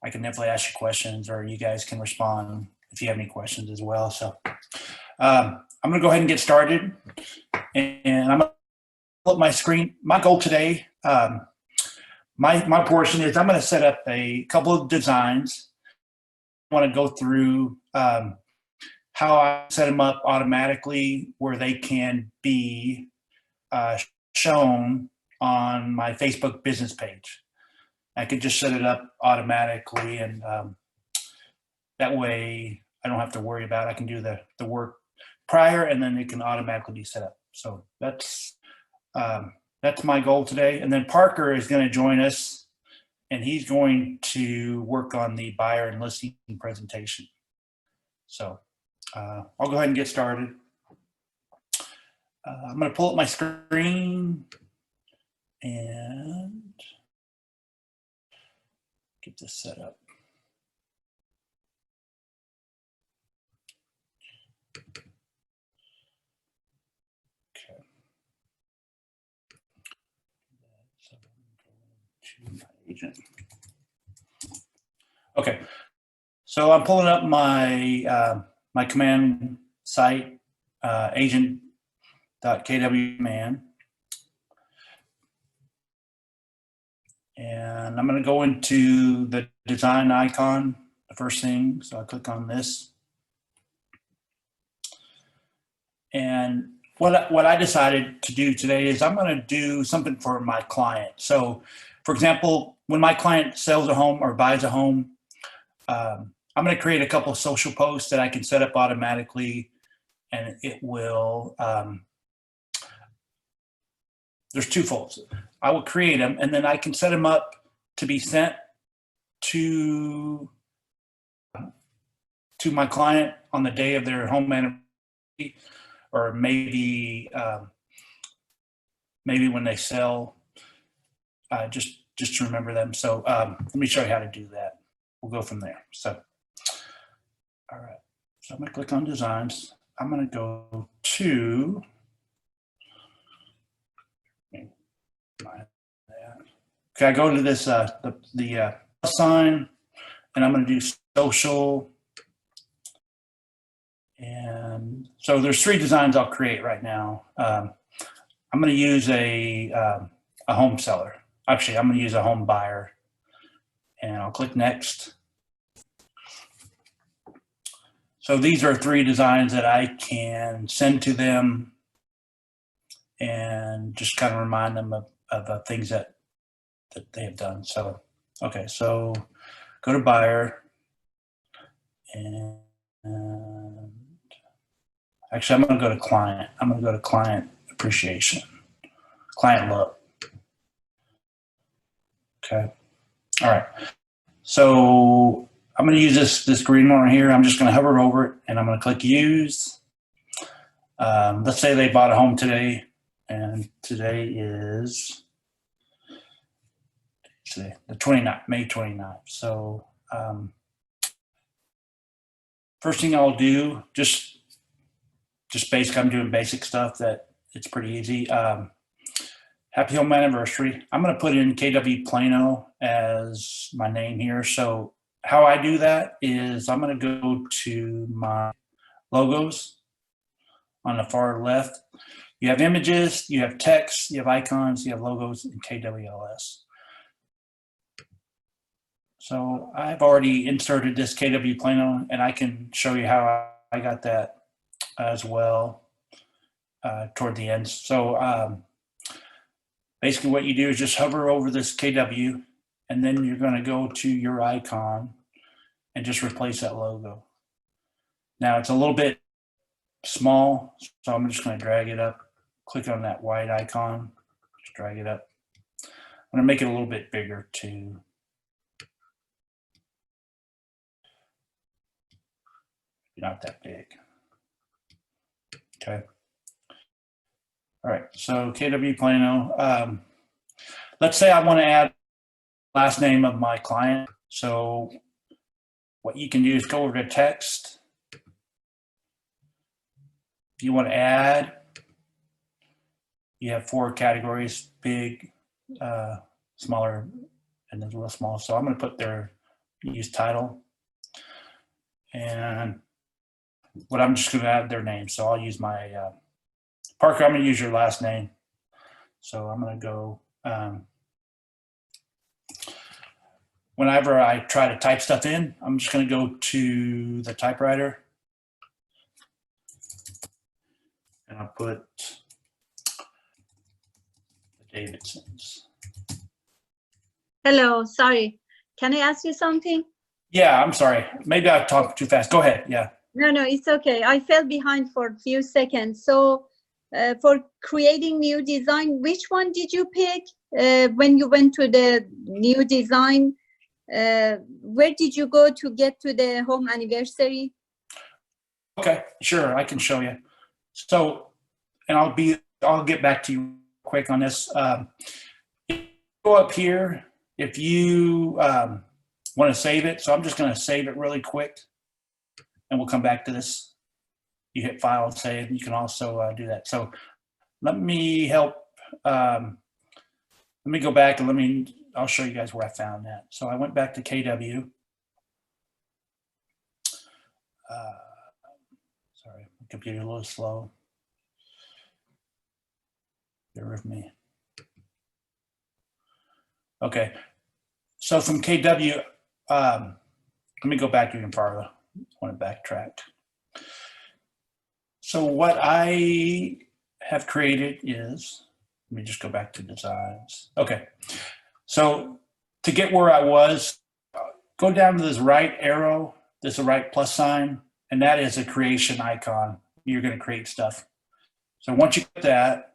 I can definitely ask you questions, or you guys can respond if you have any questions as well. So I'm going to go ahead and get started, and I'm going to pull up my screen. My goal today, my portion is I'm going to set up a couple of designs. I want to go through how I set them up automatically where they can be shown on my Facebook business page. I could just set it up automatically, and that way I don't have to worry about it. I can do the work prior, and then it can automatically be set up. So that's my goal today. And then Parker is going to join us, and he's going to work on the buyer and listing presentation. So I'll go ahead and get started. I'm going to pull up my screen and get this set up. Okay. So I'm going to my agent. Okay. So I'm pulling up my my command site, agent.kwman. And I'm going to go into the design icon, the first thing. So I click on this. And what I decided to do today is I'm going to do something for my client. So, for example, when my client sells a home or buys a home, I'm going to create a couple of social posts that I can set up automatically, and it will, there's two folds. I will create them, and then I can set them up to be sent to my client on the day of their home anniversary, or maybe maybe when they sell, just to remember them. So let me show you how to do that. We'll go from there. So, all right. So I'm going to click on designs. I'm going to go to okay. I go to this the sign, and I'm going to do social. And so there's three designs I'll create right now. I'm going to use a home seller. Actually, I'm going to use a home buyer, and I'll click next. So these are three designs that I can send to them and just kind of remind them of things that they have done. So, okay, so go to buyer, and actually, I'm going to go to client. I'm going to go to client appreciation, client look. Okay. All right. So I'm going to use this green one right here. I'm just going to hover over it, and I'm going to click use. Let's say they bought a home today, and today is the 29th, May 29th. So first thing I'll do, just basic, I'm doing basic stuff that it's pretty easy. Happy home anniversary. I'm going to put in KW Plano as my name here. So how I do that is I'm going to go to my logos on the far left. You have images, you have text, you have icons, you have logos, and KWLS. So I've already inserted this KW Plano, and I can show you how I got that as well toward the end. So basically what you do is just hover over this KW, and then you're going to go to your icon and just replace that logo. Now it's a little bit small, so I'm just going to drag it up, click on that white icon, just drag it up. I'm going to make it a little bit bigger too. Not that big. Okay. All right, so KW Plano. Let's say I want to add last name of my client. So what you can do is go over to text. If you want to add, you have 4 categories: big, smaller, and then a little small. So I'm going to put their use title. And what I'm just going to add their name. So I'll use my Parker. I'm going to use your last name. So I'm going to go. Whenever I try to type stuff in, I'm just going to go to the typewriter. And I'll put the Davidsons. Hello, sorry. Can I ask you something? Yeah, I'm sorry. Maybe I talked too fast. Go ahead. Yeah. No, it's okay. I fell behind for a few seconds. So for creating new design, which one did you pick when you went to the new design? Where did you go to get to the home anniversary? Okay, sure. I can show you. So, and I'll get back to you quick on this. If you go up here, if you want to save it. So I'm just going to save it really quick and we'll come back to this. You hit file and save. You can also do that. So let me help. Let me go back and I'll show you guys where I found that. So I went back to KW. Sorry, my computer's a little slow. Bear with me. Okay, so from KW, let me go back even farther. I want to backtrack. So what I have created is, let me just go back to designs. Okay, so to get where I was, go down to this right arrow, this right plus sign, and that is a creation icon. You're going to create stuff. So once you get that,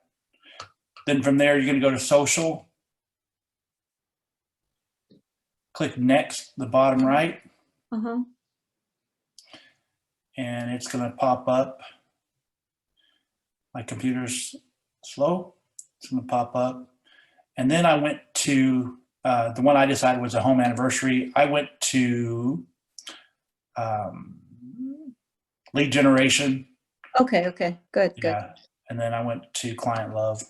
then from there, you're going to go to social. Click next, the bottom right. And it's going to pop up. My computer's slow. It's going to pop up. And then I went to the one I decided was a home anniversary. I went to lead generation. Okay, good. And then I went to client love.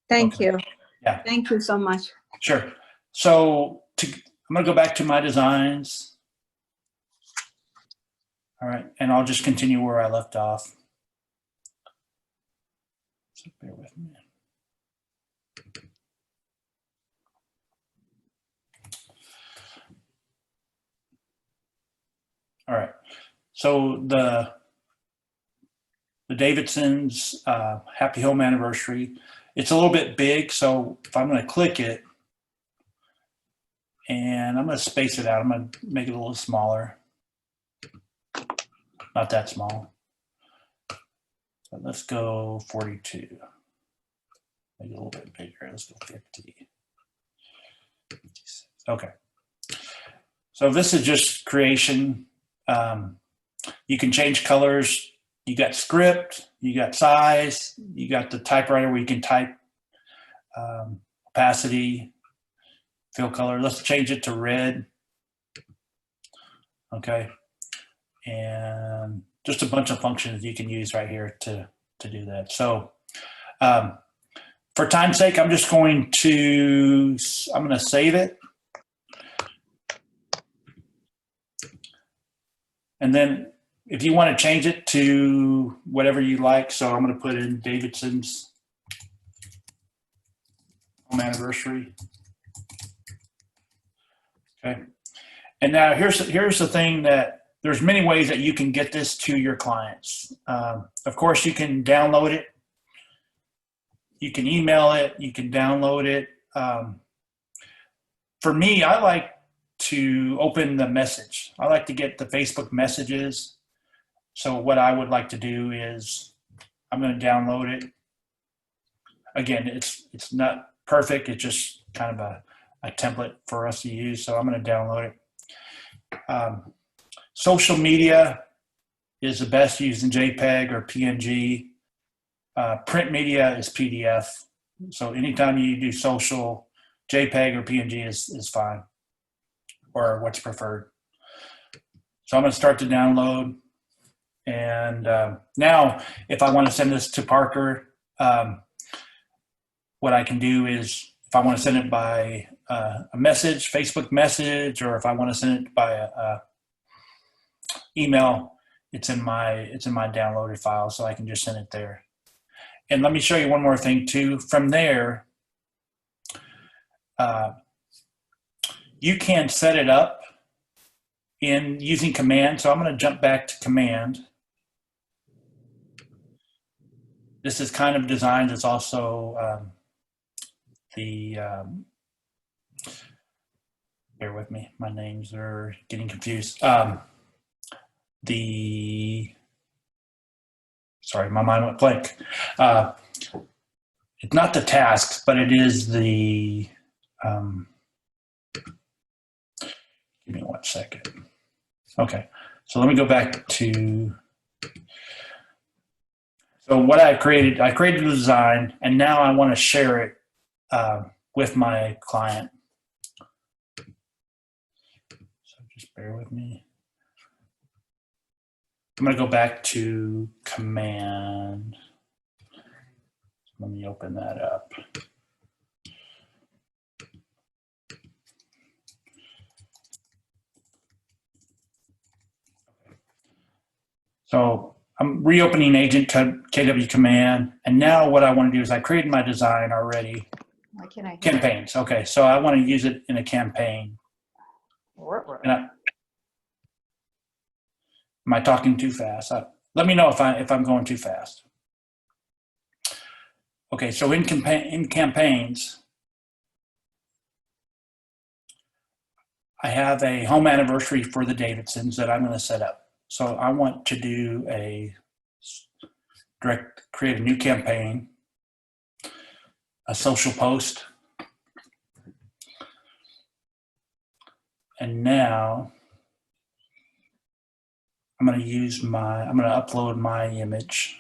Thank you. Yeah. Thank you so much. Sure. So I'm going to go back to my designs. All right. And I'll just continue where I left off. So bear with me. All right. So the Davidson's Happy Home Anniversary. It's a little bit big, so if I'm going to click it, and I'm going to space it out. I'm going to make it a little smaller. Not that small. So let's go 42. Make it a little bit bigger. Let's go 50. 56. Okay. So this is just creation. You can change colors. You got script, you got size, you got the typewriter where you can type, opacity, fill color. Let's change it to red. Okay. And just a bunch of functions you can use right here to do that. So for time's sake, I'm just going to save it. And then if you want to change it to whatever you like, so I'm going to put in Davidson's home anniversary. Okay. And now here's the thing, that there's many ways that you can get this to your clients. Of course, you can download it. You can email it. You can download it. For me, I like to open the message. I like to get the Facebook messages. So what I would like to do is I'm going to download it. Again, it's not perfect. It's just kind of a template for us to use. So I'm going to download it. Social media is the best used in JPEG or PNG. Print media is PDF. So anytime you do social, JPEG or PNG is fine, or what's preferred. So I'm going to start to download. And now, if I want to send this to Parker, what I can do is if I want to send it by a message, Facebook message, or if I want to send it by a email, it's in my downloaded file, so I can just send it there. And let me show you one more thing too. From there, you can set it up in using command. So I'm going to jump back to command. This is kind of designed. It's also bear with me, my names are getting confused. Sorry, my mind went blank. It's not the tasks, but it is the, give me 1 second. Okay, so let me go back to, so what I created the design, and now I want to share it with my client. So just bear with me. I'm going to go back to command. Let me open that up. So I'm reopening agent KW command. And now what I want to do is I created my design already. Why can't I hear Campaigns. Okay, so I want to use it in a campaign. And am I talking too fast? Let me know if I'm going too fast. Okay, so in campaigns, I have a home anniversary for the Davidsons that I'm going to set up. So I want to do create a new campaign, a social post. And now I'm going to upload my image.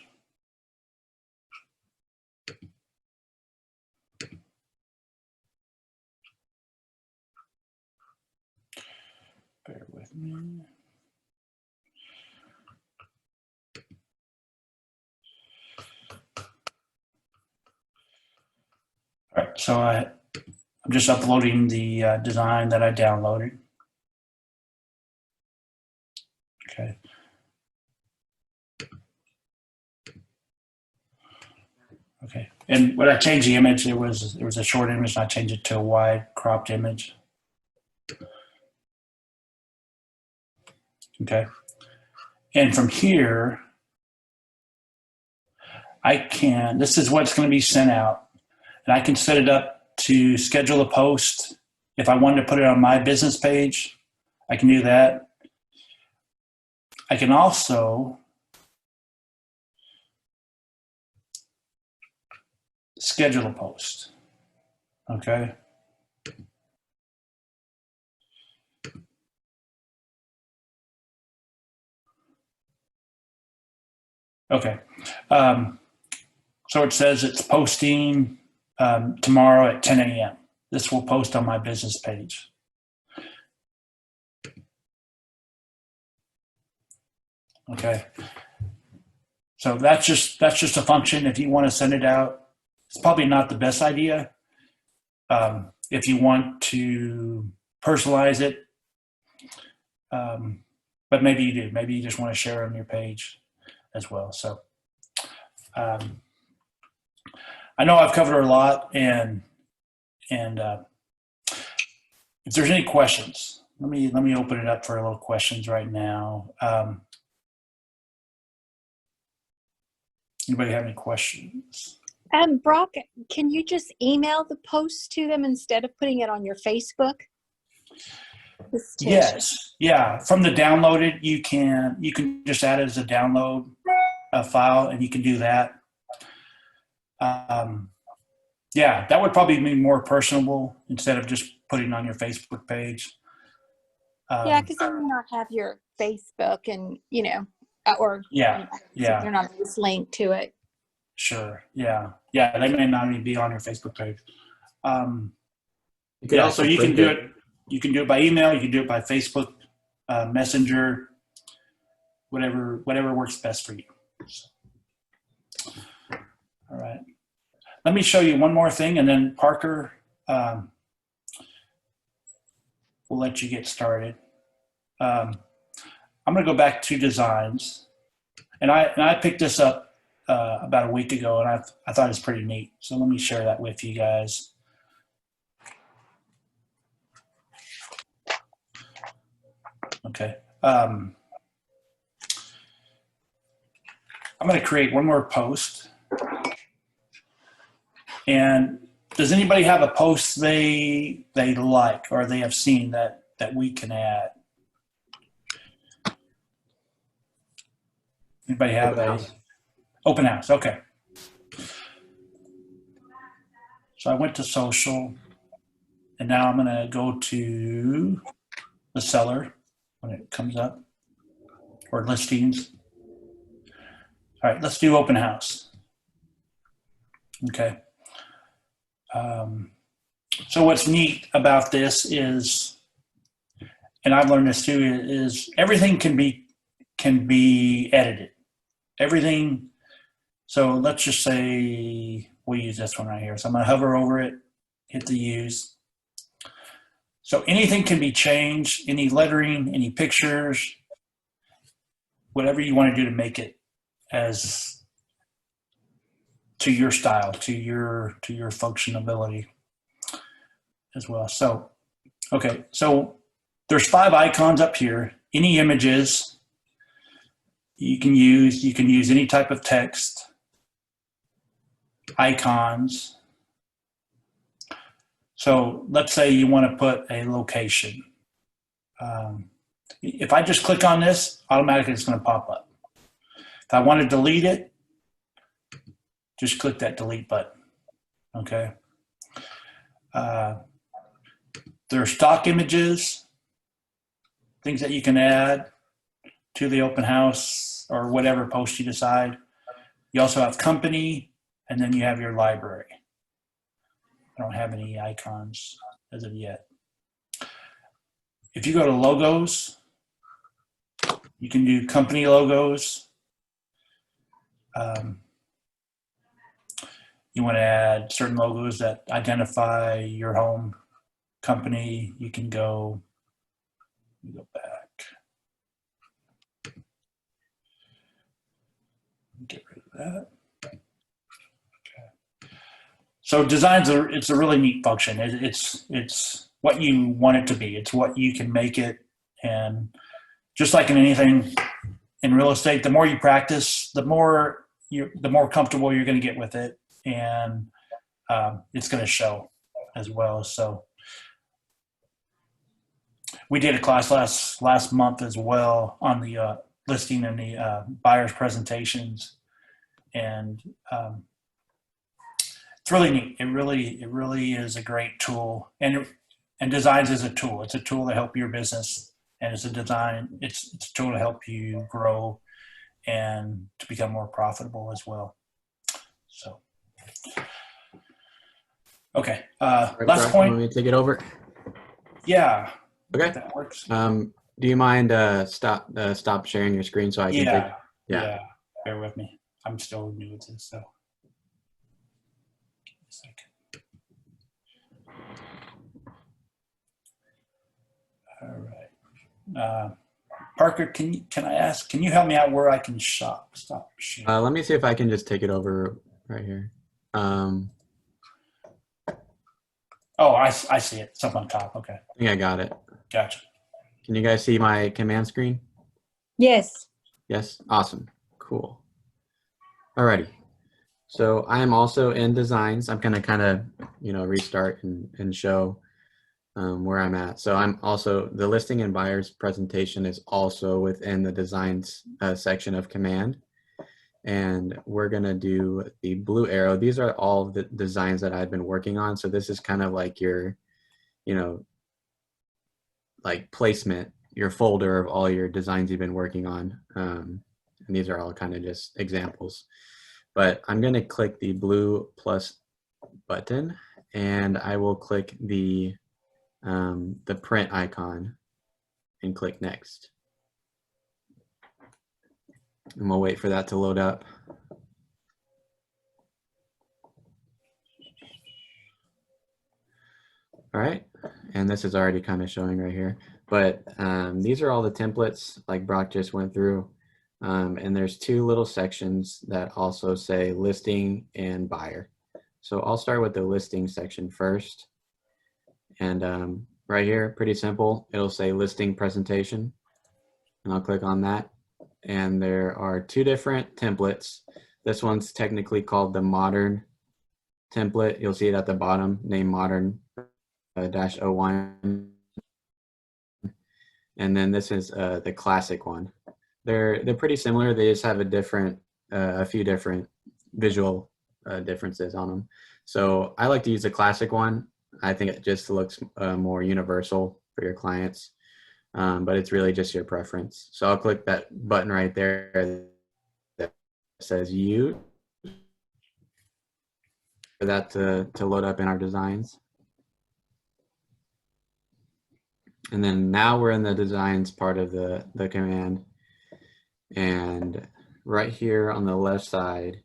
Bear with me. All right, so I'm just uploading the design that I downloaded. Okay. Okay, and when I changed the image, it was a short image, and I changed it to a wide cropped image. Okay, and from here, this is what's going to be sent out, and I can set it up to schedule a post. If I wanted to put it on my business page, I can do that. I can also schedule a post. Okay. Okay. So it says it's posting tomorrow at 10 a.m. This will post on my business page. Okay. So that's just a function. If you want to send it out, it's probably not the best idea. If you want to personalize it, but maybe you do. Maybe you just want to share on your page as well. So I know I've covered a lot, and if there's any questions, let me open it up for a little questions right now. Anybody have any questions? Brock, can you just email the post to them instead of putting it on your Facebook? Yes. Yeah. From the downloaded, you can just add it as a download file, and you can do that. Yeah, that would probably be more personable instead of just putting it on your Facebook page. Yeah, because they may not have your Facebook, and or yeah, they're not just linked to it. Sure. Yeah. They may not even be on your Facebook page. You can also so you can print do it. it. You can do it by email. You can do it by Facebook Messenger. Whatever works best for you. All right. Let me show you one more thing, and then Parker, we'll let you get started. I'm going to go back to designs, and I picked this up about a week ago, and I thought it's pretty neat. So let me share that with you guys. Okay. I'm going to create one more post. And does anybody have a post they like or they have seen that we can add? Anybody have open house? Okay. So I went to social, and now I'm going to go to the seller when it comes up, or listings. All right, let's do open house. Okay. So what's neat about this is, and I've learned this too, is everything can be edited. Everything. So let's just say we'll use this one right here. So I'm going to hover over it, hit the use. So anything can be changed, any lettering, any pictures, whatever you want to do to make it as to your style, to your functionality as well. So, okay, so there's 5 icons up here. Any images you can use any type of text, icons. So let's say you want to put a location. If I just click on this, automatically it's going to pop up. If I want to delete it, just click that delete button. Okay. There are stock images, things that you can add to the open house or whatever post you decide. You also have company, and then you have your library. I don't have any icons as of yet. If you go to logos, you can do company logos. You want to add certain logos that identify your home company. You can go back. Get rid of that. Okay. So designs it's a really neat function. It's what you want it to be. It's what you can make it. And just like in anything in real estate, the more you practice, the more comfortable you're going to get with it, and it's going to show as well. So we did a class last month as well on the listing and the buyer's presentations, and it's really neat. It really is a great tool, and designs is a tool. It's a tool to help your business, and it's a tool to help you grow and to become more profitable as well. So, okay. Right, last point. Want me to take it over? Yeah. Okay. That works. Do you mind stop sharing your screen so I can take? Yeah. Bear with me. I'm still new at this, so. Give me a second. All right. Parker, can I ask? Can you help me out where I can stop sharing? Let me see if I can just take it over right here. Oh, I see it. It's up on top. Okay. I think I got it. Gotcha. Can you guys see my command screen? Yes. Yes. Awesome. Cool. Alrighty. So I am also in designs. I'm gonna kind of restart and show where I'm at. So I'm also the listing and buyers presentation is also within the designs section of command. And we're gonna do the blue arrow. These are all the designs that I've been working on. So this is kind of like your, like placement, your folder of all your designs you've been working on. And these are all kind of just examples. But I'm gonna click the blue plus button, and I will click the print icon and click next. And we'll wait for that to load up. All right, and this is already kind of showing right here, but these are all the templates like Brock just went through. And there's two little sections that also say listing and buyer. So I'll start with the listing section first. And right here, pretty simple, it'll say listing presentation. And I'll click on that. And there are two different templates. This one's technically called the modern template. You'll see it at the bottom, name modern -01. And then this is the classic one. They're pretty similar. They just have a few different visual differences on them. So I like to use the classic one. I think it just looks more universal for your clients, but it's really just your preference. So I'll click that button right there that says "use" for that to load up in our designs. And then now we're in the designs part of the command. And right here on the left side,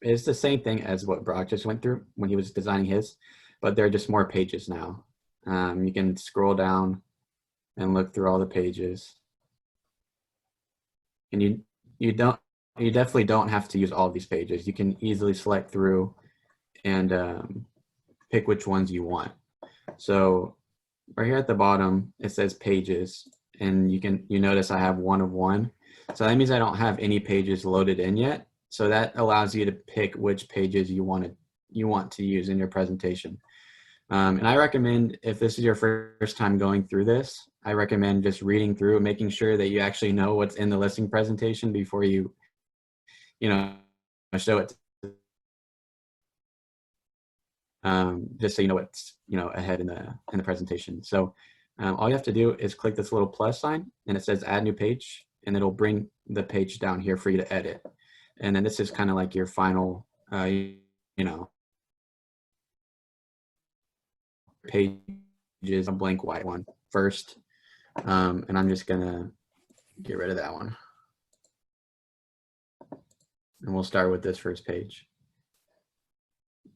it's the same thing as what Brock just went through when he was designing his, but there are just more pages now. You can scroll down and look through all the pages. And you definitely don't have to use all of these pages. You can easily select through and pick which ones you want. So right here at the bottom, it says pages, and you notice I have 1 of 1. So that means I don't have any pages loaded in yet. So that allows you to pick which pages you want to use in your presentation. And I recommend, if this is your first time going through this, I recommend just reading through, making sure that you actually know what's in the listing presentation before you show it. Just so you know what's ahead in the presentation. So all you have to do is click this little plus sign, and it says add new page, and it'll bring the page down here for you to edit. And then this is kind of like your final pages, a blank white one first. And I'm just gonna get rid of that one. And we'll start with this first page.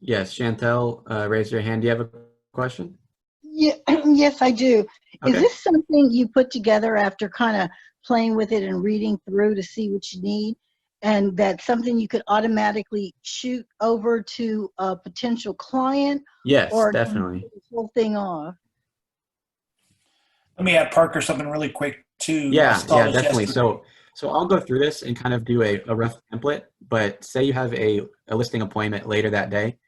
Yes, Chantel, raise your hand. Do you have a question? Yeah, yes, I do. Okay. Is this something you put together after kind of playing with it and reading through to see what you need? And that's something you could automatically shoot over to a potential client? Yes, or definitely. turn the whole thing off? Let me add Parker something really quick too. Yeah, definitely. Yesterday. So I'll go through this and kind of do a rough template, but say you have a listing appointment later that day.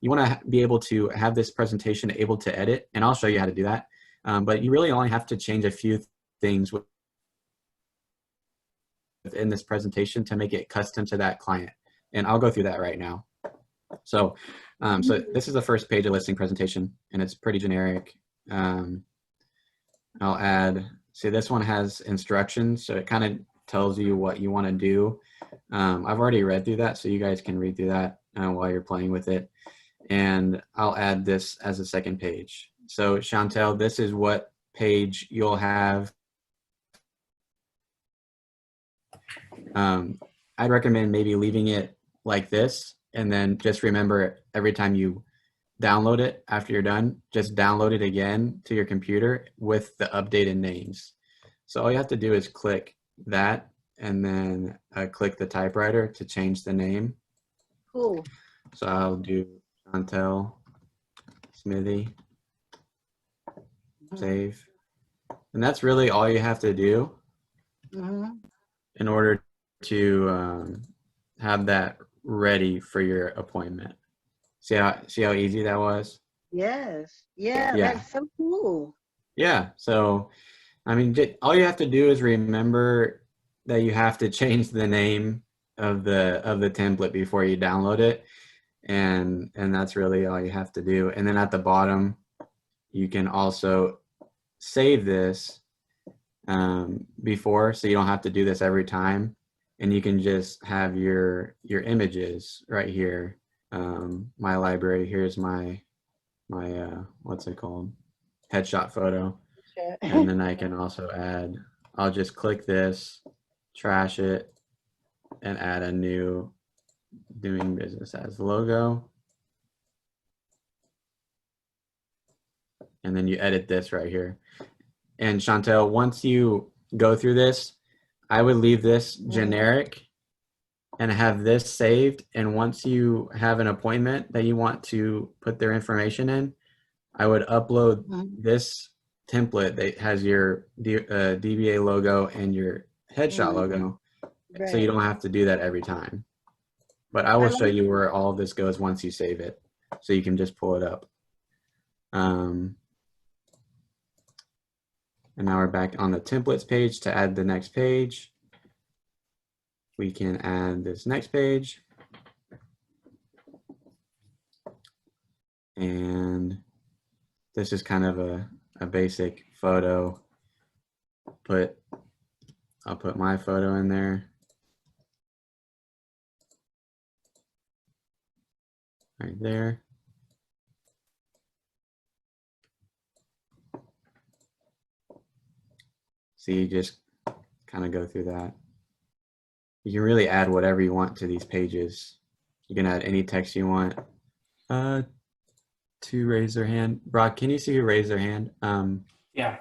You want to be able to have this presentation able to edit, and I'll show you how to do that. But you really only have to change a few things within this presentation to make it custom to that client. And I'll go through that right now. So this is the first page of listing presentation, and it's pretty generic. I'll add, see, this one has instructions, so it kind of tells you what you want to do. I've already read through that, so you guys can read through that while you're playing with it. And I'll add this as a second page. So Chantel, this is what page you'll have. I'd recommend maybe leaving it like this, and then just remember every time you download it after you're done, just download it again to your computer with the updated names. So all you have to do is click that, and then click the typewriter to change the name. Cool. So I'll do Chantel Smithy, save. And that's really all you have to do in order to have that ready for your appointment. See how easy that was? Yes. Yeah, that's so cool. Yeah. So, I mean, all you have to do is remember that you have to change the name of the template before you download it, and that's really all you have to do. And then at the bottom, you can also save this before, so you don't have to do this every time, and you can just have your images right here. My library, here's my what's it called, headshot photo. And then I can also add, I'll just click this, trash it, and add a new doing business as logo. and then you edit this right here. And Chantel, once you go through this, I would leave this generic and have this saved. And once you have an appointment that you want to put their information in, I would upload this template that has your DBA logo and your headshot logo. Right. So you don't have to do that every time. But I will show you where all of this goes once you save it. So you can just pull it up. And now we're back on the templates page to add the next page. We can add this next page. And this is kind of a basic photo. I'll put my photo in there. Right there. So you just kind of go through that. You can really add whatever you want to these pages. You can add any text you want. To raise their hand. Brock, can you see who raised their hand? Yeah.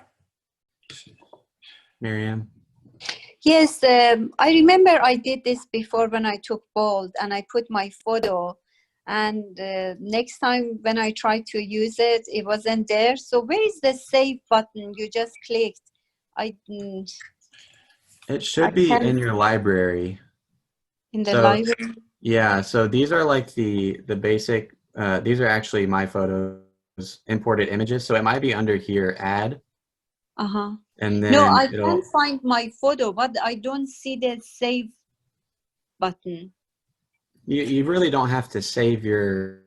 Miriam? Yes, I remember I did this before when I took bold and I put my photo, and next time when I tried to use it, it wasn't there. So where is the save button? You just clicked. It should be in your library. In the library? Yeah, so these are like the basic, these are actually my photos, imported images. So it might be under here, add. Uh-huh. And then no, I can't find my photo, but I don't see the save button. You really don't have to save your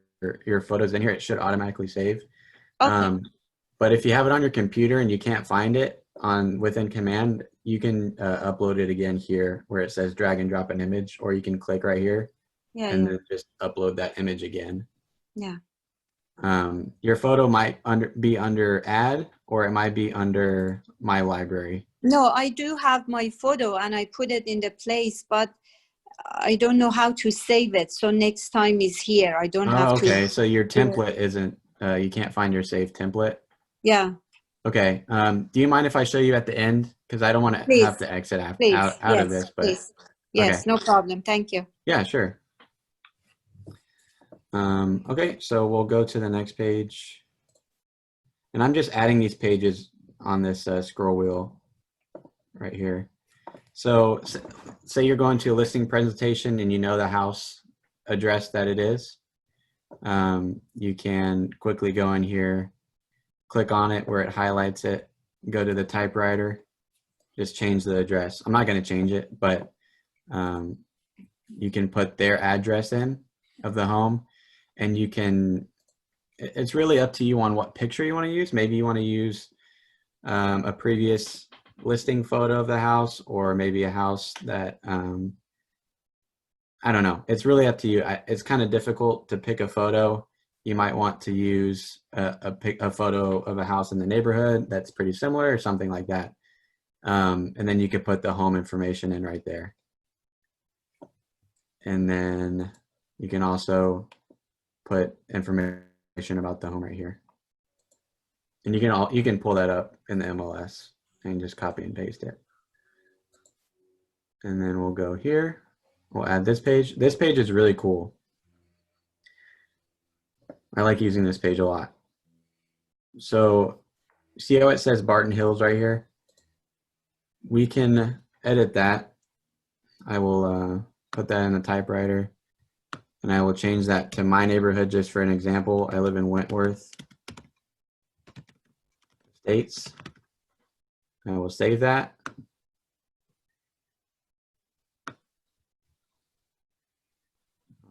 photos in here. It should automatically save. Okay. But if you have it on your computer and you can't find it within command, you can upload it again here where it says drag and drop an image, or you can click right here and then just upload that image again. Yeah. Your photo might be under add, or it might be under my library. No, I do have my photo and I put it in the place, but I don't know how to save it. So next time is here. I don't have to. Okay, so your template isn't, you can't find your saved template? Yeah. Okay. Do you mind if I show you at the end? Because I don't want to have to exit out of this. But please. Yes, okay. No problem. Thank you. Yeah, sure. Okay, so we'll go to the next page. And I'm just adding these pages on this scroll wheel right here. So say you're going to a listing presentation and you know the house address that it is. You can quickly go in here, click on it where it highlights it, go to the typewriter, just change the address. I'm not going to change it, but you can put their address in of the home, and you can, it's really up to you on what picture you want to use. Maybe you want to use a previous listing photo of the house, or maybe a house that, I don't know. It's really up to you. It's kind of difficult to pick a photo. You might want to use a photo of a house in the neighborhood that's pretty similar or something like that. And then you could put the home information in right there. And then you can also put information about the home right here. And you can pull that up in the MLS and just copy and paste it. And then we'll go here. We'll add this page. This page is really cool. I like using this page a lot. So see how it says Barton Hills right here? We can edit that. I will put that in the typewriter, and I will change that to my neighborhood just for an example. I live in Wentworth Estates. I will save that. I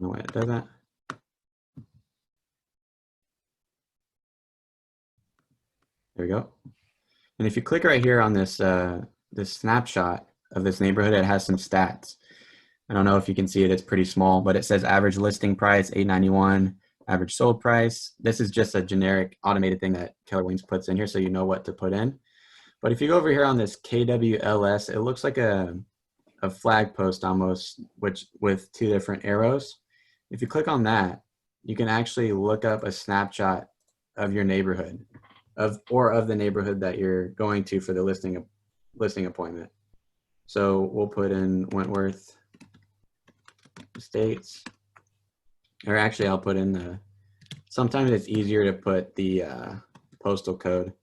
don't know why it does that. There we go. And if you click right here on this this snapshot of this neighborhood, it has some stats. I don't know if you can see it, it's pretty small, but it says average listing price, $891, average sold price. This is just a generic automated thing that Keller Williams puts in here so you know what to put in. But if you go over here on this KWLS, it looks like a flag post almost, with two different arrows. If you click on that, you can actually look up a snapshot of your neighborhood, of the neighborhood that you're going to for the listing appointment. So we'll put in Wentworth Estates, or actually I'll put in the, sometimes it's easier to put the postal code.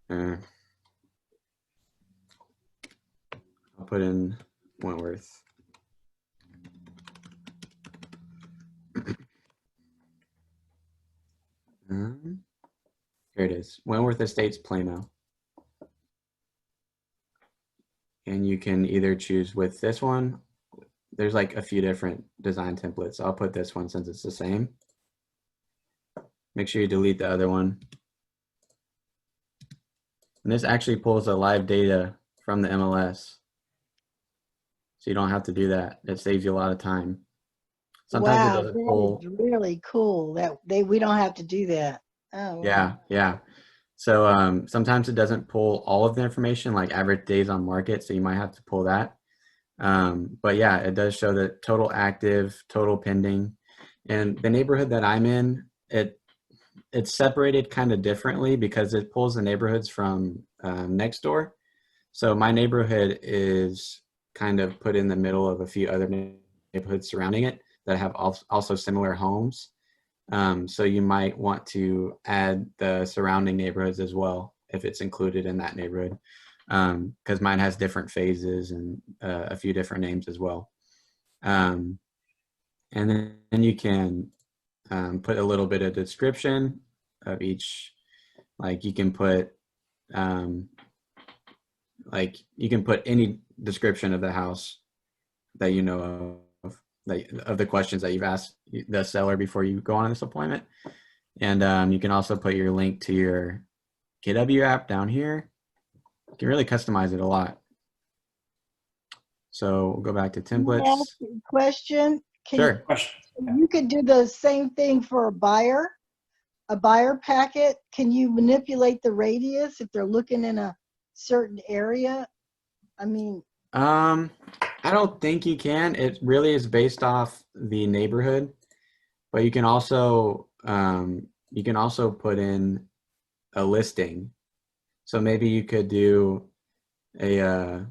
I'll put in Wentworth. Here it is, Wentworth Estates, Plano. And you can either choose with this one. There's like a few different design templates. I'll put this one since it's the same. Make sure you delete the other one. And this actually pulls the live data from the MLS. So you don't have to do that. It saves you a lot of time. Sometimes it Wow, doesn't pull. that is really cool. We don't have to do that. Oh, wow. Yeah, yeah. So sometimes it doesn't pull all of the information, like average days on market. So you might have to pull that. But yeah, it does show the total active, total pending. And the neighborhood that I'm in, it's separated kind of differently because it pulls the neighborhoods from next door. So my neighborhood is kind of put in the middle of a few other neighborhoods surrounding it that have also similar homes. So you might want to add the surrounding neighborhoods as well if it's included in that neighborhood, because mine has different phases and a few different names as well. And then you can put a little bit of description of each, like you can put any description of the house that you know of the questions that you've asked the seller before you go on this appointment. And you can also put your link to your KW app down here. You can really customize it a lot. So we'll go back to Can I templates. ask you a question? Sure. Question. You could do the same thing for a buyer packet. Can you manipulate the radius if they're looking in a certain area? I mean, I don't think you can. It really is based off the neighborhood, but you can also put in a listing. So maybe you could do a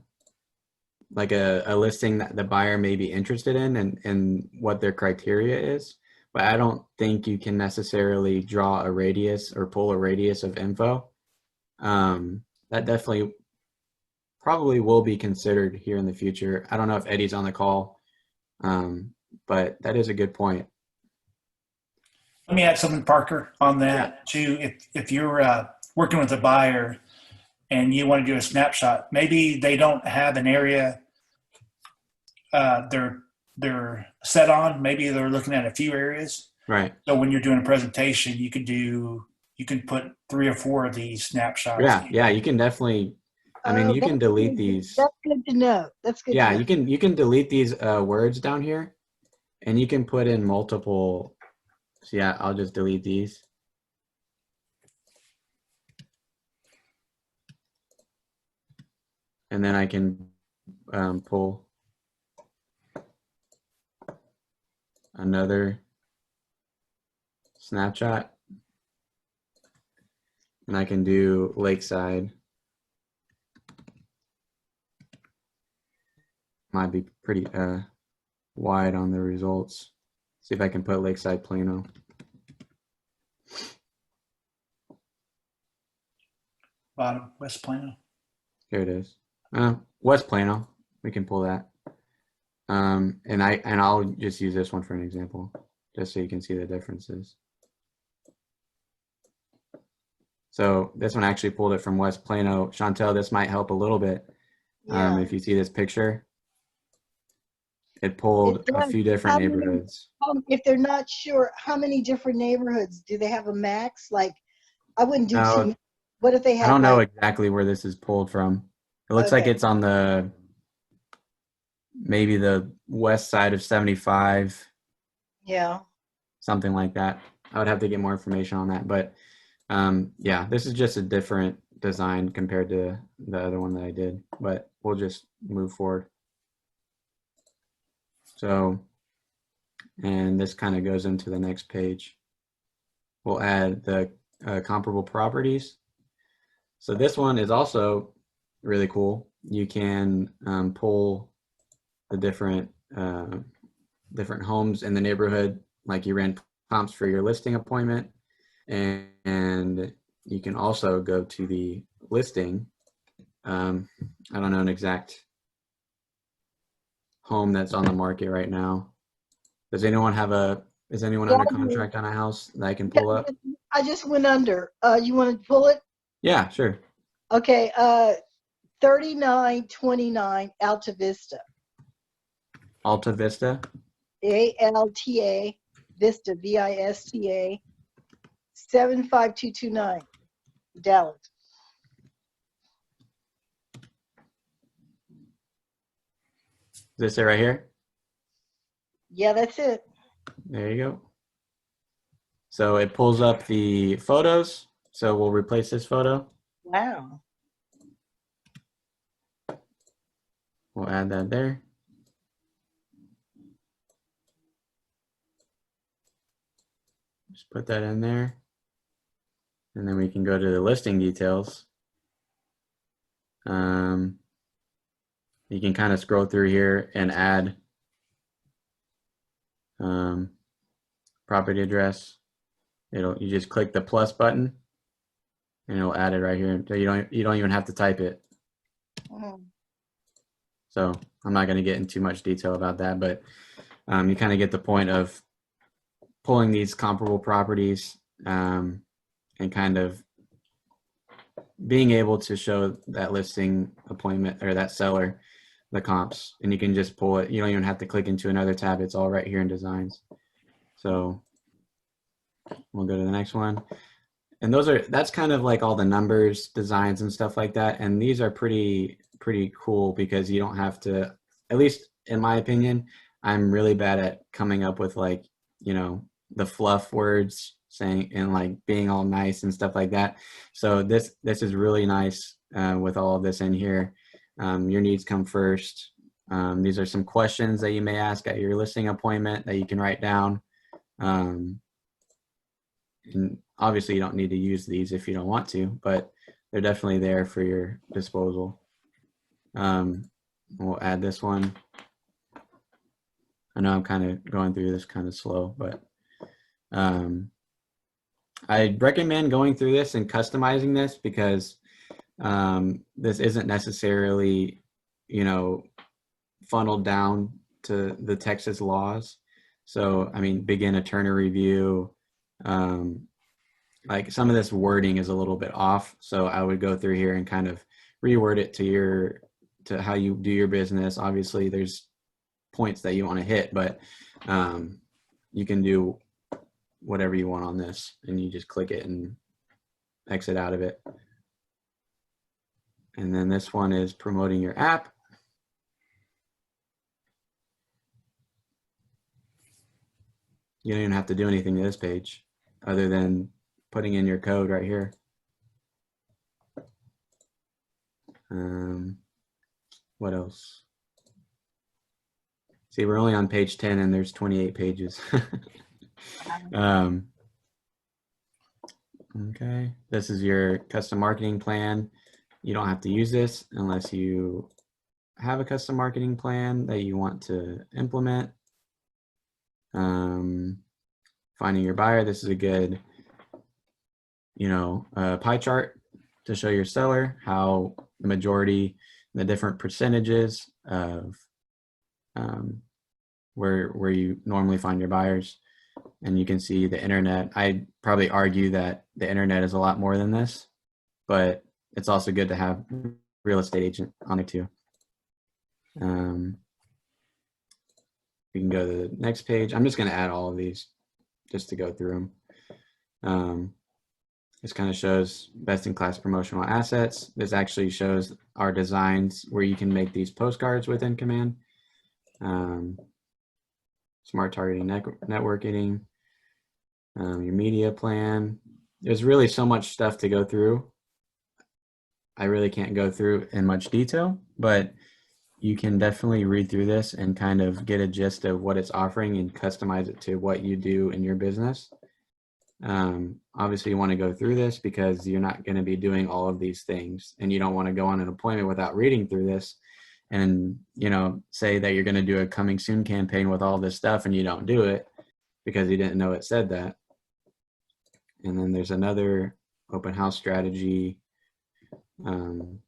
listing that the buyer may be interested in and what their criteria is. But I don't think you can necessarily draw a radius or pull a radius of info. That definitely probably will be considered here in the future. I don't know if Eddie's on the call, but that is a good point. Let me add something, Parker, on that too. If you're working with a buyer and you want to do a snapshot, maybe they don't have an area they're set on. Maybe they're looking at a few areas. Right. So when you're doing a presentation, you can put 3 or 4 of these snapshots. Yeah, you can definitely. I mean, you can delete these. That's good to know. That's good. Yeah, to know. you can delete these words down here, and you can put in multiple. So yeah, I'll just delete these. And then I can pull another snapshot, and I can do Lakeside. Might be pretty wide on the results. See if I can put Lakeside Plano. Bottom, West Plano. Here it is. West Plano. We can pull that. And I'll just use this one for an example, just so you can see the differences. So this one actually pulled it from West Plano. Chantel, this might help a little bit. Yeah. If you see this picture, it pulled a few different neighborhoods. If they're not sure, how many different neighborhoods? Do they have a max? Like, I wouldn't do No, too many. What if they have? I don't know like, exactly where this is pulled from. It looks like Okay. it's on maybe the west side of 75, Yeah. something like that. I would have to get more information on that. But yeah, this is just a different design compared to the other one that I did. But we'll just move forward. So, and this kind of goes into the next page. We'll add the comparable properties. So this one is also really cool. You can pull the different homes in the neighborhood, like you ran comps for your listing appointment, and you can also go to the listing. I don't know an exact home that's on the market right now. Is anyone under contract on a house that I can pull up? I just went under. You want to pull it? Yeah, sure. Okay. 3929 Alta Vista. Alta Vista. ALTA Vista, VISTA, 75229, Dallas. Is this it right here? Yeah, that's it. There you go. So it pulls up the photos. So we'll replace this photo. Wow. We'll add that there. Just put that in there. And then we can go to the listing details. You can kind of scroll through here and add property address. You just click the plus button and it'll add it right here. So you don't even have to type it. So I'm not going to get into too much detail about that, but you kind of get the point of pulling these comparable properties and kind of being able to show that listing appointment or that seller the comps, and you can just pull it. You don't even have to click into another tab. It's all right here in designs. So we'll go to the next one. And that's kind of like all the numbers, designs and stuff like that. And these are pretty cool because you don't have to, at least in my opinion, I'm really bad at coming up with like, the fluff words saying and like being all nice and stuff like that. So this is really nice with all of this in here. Your needs come first. These are some questions that you may ask at your listing appointment that you can write down. And obviously you don't need to use these if you don't want to, but they're definitely there for your disposal. We'll add this one. I know I'm kind of going through this kind of slow, but I'd recommend going through this and customizing this because this isn't necessarily, funneled down to the Texas laws. So, I mean, begin attorney review, like some of this wording is a little bit off. So I would go through here and kind of reword it to how you do your business. Obviously there's points that you want to hit, but you can do whatever you want on this and you just click it and exit out of it. And then this one is promoting your app. You don't even have to do anything to this page other than putting in your code right here. What else? See, we're only on page 10 and there's 28 pages. Okay, this is your custom marketing plan. You don't have to use this unless you have a custom marketing plan that you want to implement. Finding your buyer. This is a good, pie chart to show your seller how the majority, the different percentages of where you normally find your buyers. And you can see the internet. I'd probably argue that the internet is a lot more than this, but it's also good to have real estate agent on it too. We can go to the next page. I'm just going to add all of these just to go through them. This kind of shows best-in-class promotional assets. This actually shows our designs where you can make these postcards within Command. Smart targeting, networking, your media plan. There's really so much stuff to go through. I really can't go through in much detail, but you can definitely read through this and kind of get a gist of what it's offering and customize it to what you do in your business. Obviously, you want to go through this because you're not going to be doing all of these things, and you don't want to go on an appointment without reading through this and, you know, say that you're going to do a coming soon campaign with all this stuff and you don't do it because you didn't know it said that. And then there's another open house strategy. I mean,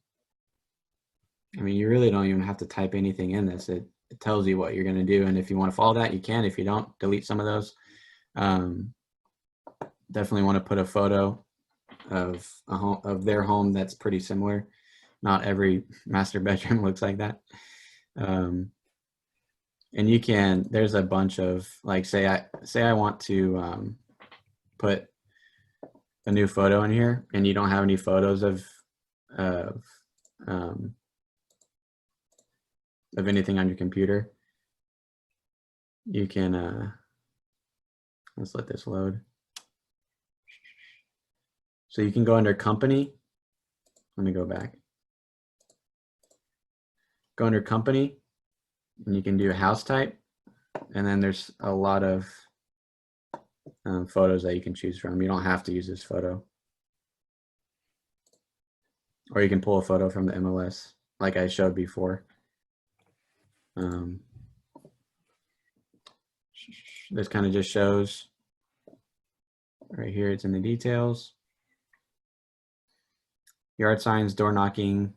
you really don't even have to type anything in this. It tells you what you're going to do. And if you want to follow that, you can. If you don't, delete some of those. Definitely want to put a photo of their home that's pretty similar. Not every master bedroom looks like that. And you can, there's a bunch of, like, say I want to put a new photo in here and you don't have any photos of anything on your computer, you can, let's let this load. So you can go under company. Let me go back. Go under company and you can do a house type. And then there's a lot of photos that you can choose from. You don't have to use this photo. Or you can pull a photo from the MLS like I showed before. This kind of just shows right here, it's in the details. Yard signs, door knocking,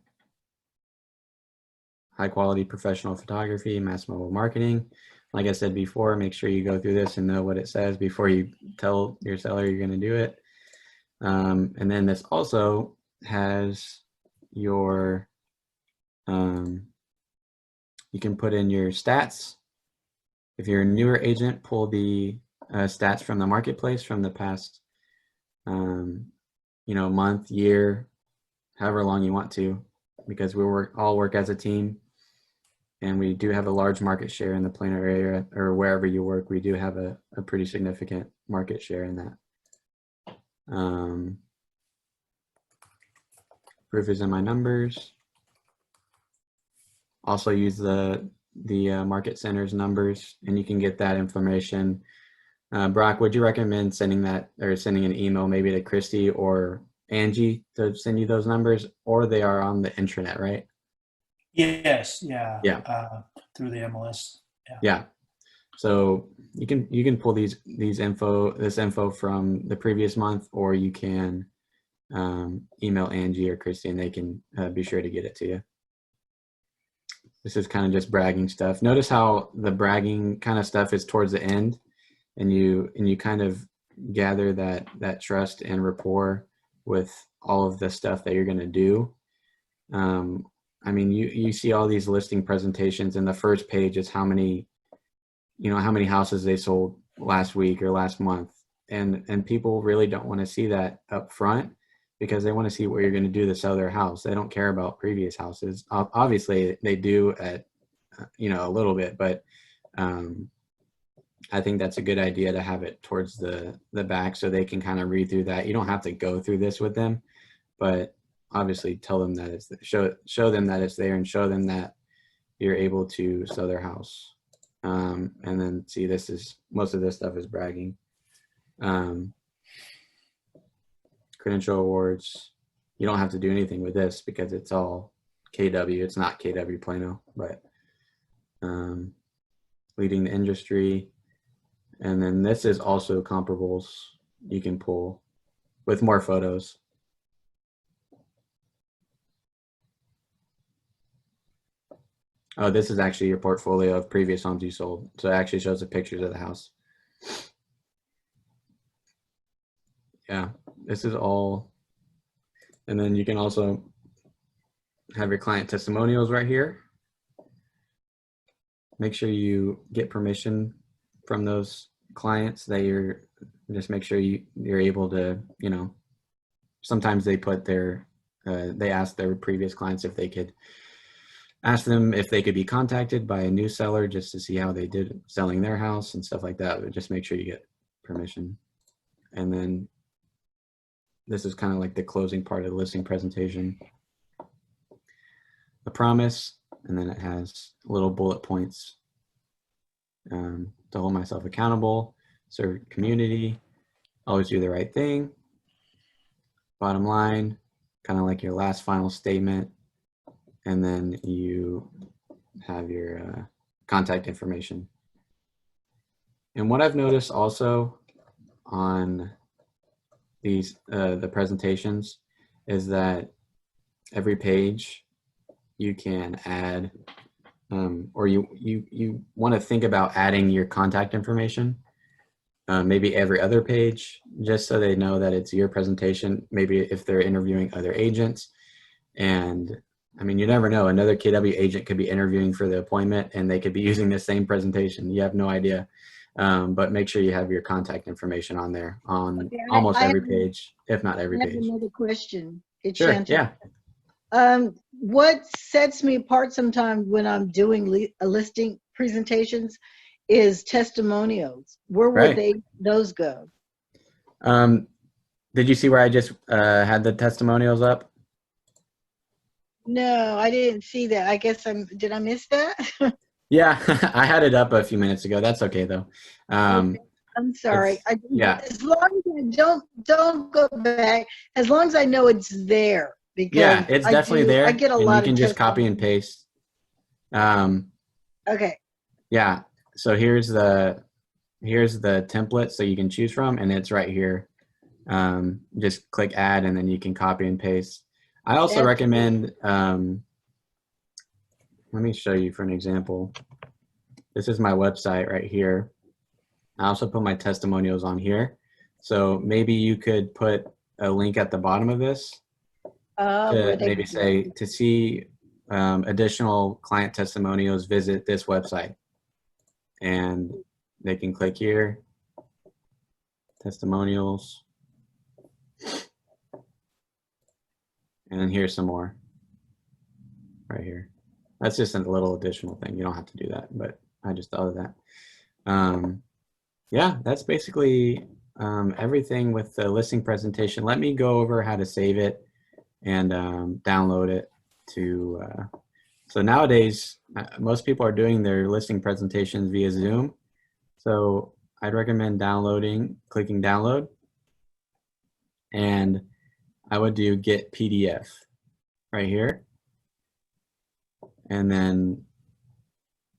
high quality professional photography, mass mobile marketing. Like I said before, make sure you go through this and know what it says before you tell your seller you're going to do it. And then this also has your, you can put in your stats. If you're a newer agent, pull the stats from the marketplace from the past, you know, month, year, however long you want to, because we all work as a team. And we do have a large market share in the Plano area, or wherever you work. We do have a pretty significant market share in that. Proof is in my numbers. Also use the market center's numbers, and you can get that information. Brock, would you recommend sending that, or sending an email maybe to Christy or Angie to send you those numbers, or they are on the intranet, right? Yes, yeah. Yeah. Through the MLS. Yeah. Yeah. So you can pull this info from the previous month, or you can email Angie or Christy, and they can be sure to get it to you. This is kind of just bragging stuff. Notice how the bragging kind of stuff is towards the end, and you kind of gather that trust and rapport with all of the stuff that you're going to do. I mean, you see all these listing presentations, and the first page is how many houses they sold last week or last month. And people really don't want to see that up front, because they want to see what you're going to do to sell their house. They don't care about previous houses. Obviously they do at, a little bit, but I think that's a good idea to have it towards the back so they can kind of read through that. You don't have to go through this with them, but obviously tell them that it's, show them that it's there, and show them that you're able to sell their house. And then see, most of this stuff is bragging. Credential awards. You don't have to do anything with this because it's all KW. It's not KW Plano, but leading the industry. And then this is also comparables you can pull with more photos. Oh, this is actually your portfolio of previous homes you sold. So it actually shows the pictures of the house. Yeah, this is all. And then you can also have your client testimonials right here. Make sure you get permission from those clients that just make sure you're able to, sometimes they put they ask their previous clients if they could ask them if they could be contacted by a new seller just to see how they did selling their house and stuff like that. But just make sure you get permission. And then this is kind of like the closing part of the listing presentation. The promise, and then it has little bullet points to hold myself accountable, serve community, always do the right thing. Bottom line, kind of like your last final statement. And then you have your contact information. And what I've noticed also on these the presentations is that every page you can add or you want to think about adding your contact information, maybe every other page, just so they know that it's your presentation, maybe if they're interviewing other agents. And I mean, you never know, another KW agent could be interviewing for the appointment and they could be using the same presentation. You have no idea. But make sure you have your contact information on there on Okay, almost I every have- page, if not every I have page. another question. It's Sure, Chantal. yeah. What sets me apart sometimes when I'm doing listing presentations is testimonials. Where would Right. those go? Did you see where I just had the testimonials up? No, I didn't see that. I guess did I miss that? Yeah, I had it up a few minutes ago. That's okay though. I'm sorry. Yeah. As long as I don't go back, as long as I know it's there. Because Yeah, it's definitely there. I get a and lot you of can just copy and testimonials. paste. Okay. Yeah, so here's the template so you can choose from, and it's right here. Just click add and then you can copy and paste. I also That's recommend, let me show you for an example. This is my website right here. I also put my testimonials on here. So maybe you could put a link at the bottom of this to maybe say, to see additional client testimonials, visit this website. And they can click here, testimonials. And then here's some more right here. That's just a little additional thing. You don't have to do that, but I just thought of that. Yeah, that's basically everything with the listing presentation. Let me go over how to save it and download it to, so nowadays, most people are doing their listing presentations via Zoom. So I'd recommend clicking download, and I would do get PDF right here. And then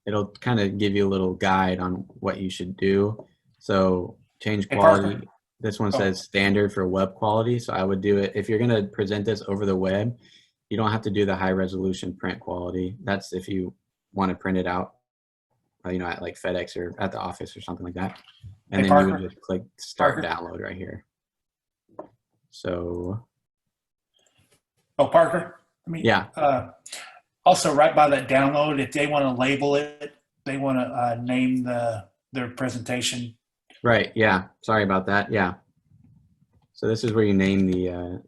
it'll kind of give you a little guide on what you should do. So change quality. Parker. This one says standard for web quality. So I would do it, if you're going to present this over the web, you don't have to do the high resolution print quality. That's if you want to print it out, you know, at like FedEx or at the office or something like that. And Hey, then you Parker. would just click start Parker. download right here. So, Oh, Parker. I mean, yeah. Also, right by that download, if they want to label it, they want to name their presentation. Right. Yeah. Sorry about that. Yeah. So this is where you name the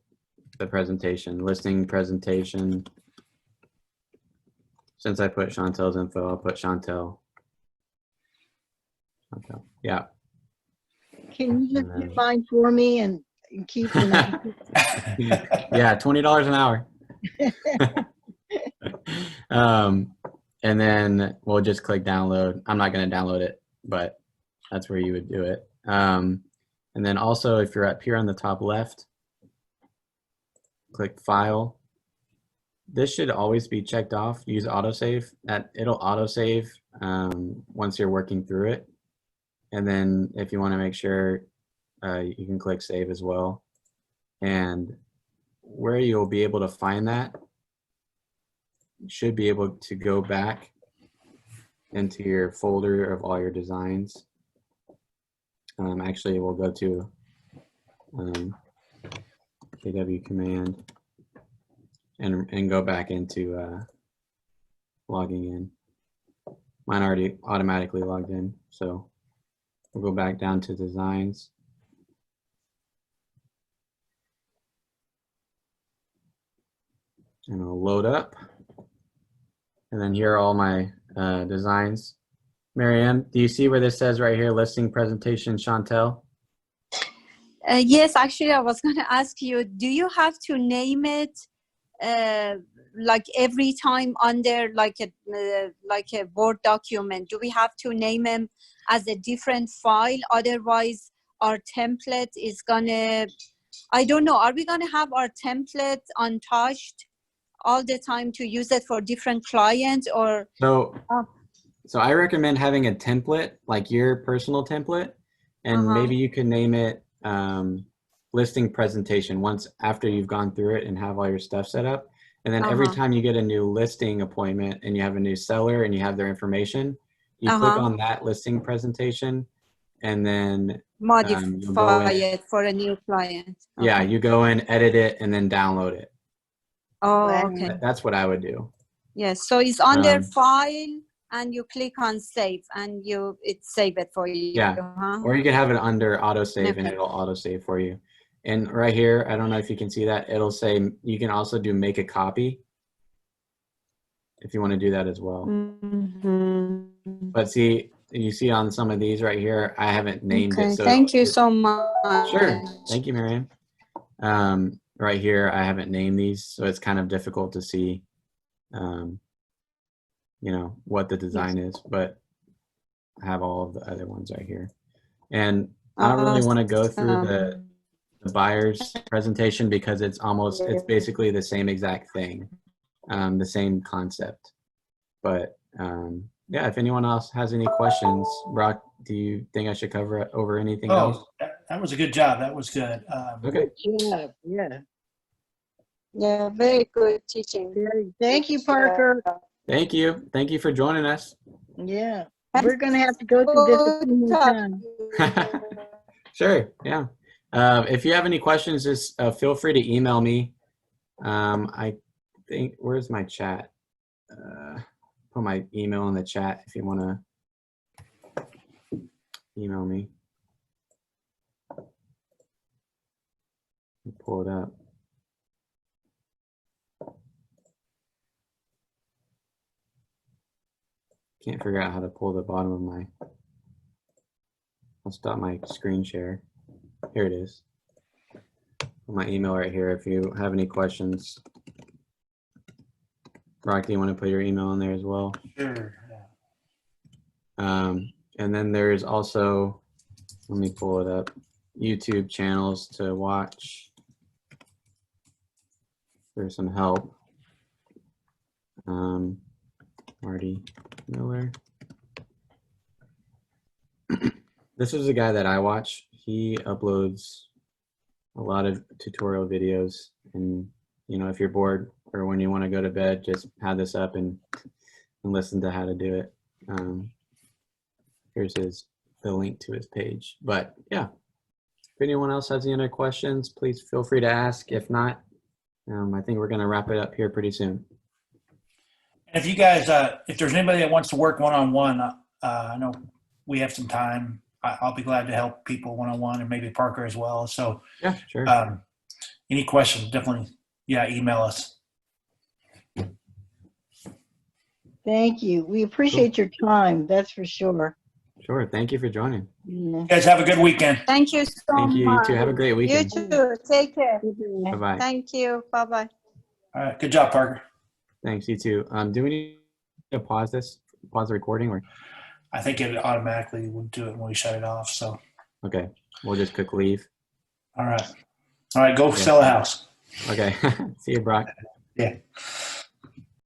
presentation, listing presentation. Since I put Chantel's info, I'll put Chantel. Yeah. Can you just do mine for me and keep them? Yeah, $20 an hour. And then we'll just click download. I'm not going to download it, but that's where you would do it. And then also, if you're up here on the top left, click file. This should always be checked off. Use autosave. It'll autosave once you're working through it. And then if you want to make sure, you can click save as well. And where you'll be able to find that, you should be able to go back into your folder of all your designs. Actually, we'll go to KW command and go back into logging in. Mine already automatically logged in, so we'll go back down to designs. And it'll load up. And then here are all my designs. Marianne, do you see where this says right here, listing presentation Chantel? Yes, actually, I was going to ask you, do you have to name it like every time under like a Word document? Do we have to name them as a different file? Otherwise, our template is gonna, I don't know, are we gonna have our template untouched all the time to use it for different clients, or? So, Oh. so I recommend having a template, like your personal template, and Uh-huh. maybe you can name it listing presentation once after you've gone through it and have all your stuff set up. And then every Uh-huh. time you get a new listing appointment and you have a new seller and you have their information, you click Uh-huh. on that listing presentation, and then you'll go Modify in. it for a new client. Yeah, Okay. you go in, edit it, and then download it. Oh, Wow. okay. That's what I would do. Yes. So it's under Um, file, and you click on save, and it save it for you. Yeah. Huh? Or you can have it under autosave and Okay. it'll autosave for you. And right here, I don't know if you can see that, it'll say you can also do make a copy if you want to do that as well. Mhm. But see, you see on some of these right here, I haven't named it. Okay. So Thank you so much. Sure. Thank you, Miriam. Right here, I haven't named these, so it's kind of difficult to see, you know, what the design is, but I have all of the other ones right here. And I don't really want to go through the buyer's presentation because it's basically the same exact thing, the same concept. But yeah, if anyone else has any questions, Brock, do you think I should cover over anything else? Oh, that was a good job. That was good. Okay. Yeah, yeah. Yeah, very good teaching. Thank you, Parker. Thank you. Thank you for joining us. Yeah, we're gonna have to go through this a few more times. Sure. Yeah. If you have any questions, just feel free to email me. I think, where's my chat? Put my email in the chat if you want to email me. Pull it up. Can't figure out how to pull the bottom of my, I'll stop my screen share. Here it is. My email right here if you have any questions. Brock, do you want to put your email in there as well? Sure. And then there's also, let me pull it up, YouTube channels to watch for some help. Marty Miller. This is a guy that I watch. He uploads a lot of tutorial videos, and you know, if you're bored or when you want to go to bed, just have this up and listen to how to do it. Here's the link to his page. But yeah, if anyone else has any other questions, please feel free to ask. If not, I think we're going to wrap it up here pretty soon. If you guys, if there's anybody that wants to work one-on-one, I know we have some time. I'll be glad to help people one-on-one, and maybe Parker as well. So yeah, sure. Any questions, definitely, yeah, email us. Thank you. We appreciate your time. That's for sure. Sure. Thank you for joining. Yeah. You guys have a good weekend. Thank you so Thank you. You much. too. Have a great You weekend. too. Take care. Bye-bye. Thank you. Bye-bye. All right. Good job, Parker. Thanks. You too. Do we need to pause the recording, or? I think it automatically will do it when we shut it off. So, Okay. We'll just click leave. all right. All right. Go sell a house. Okay. See you, Brock. Yeah.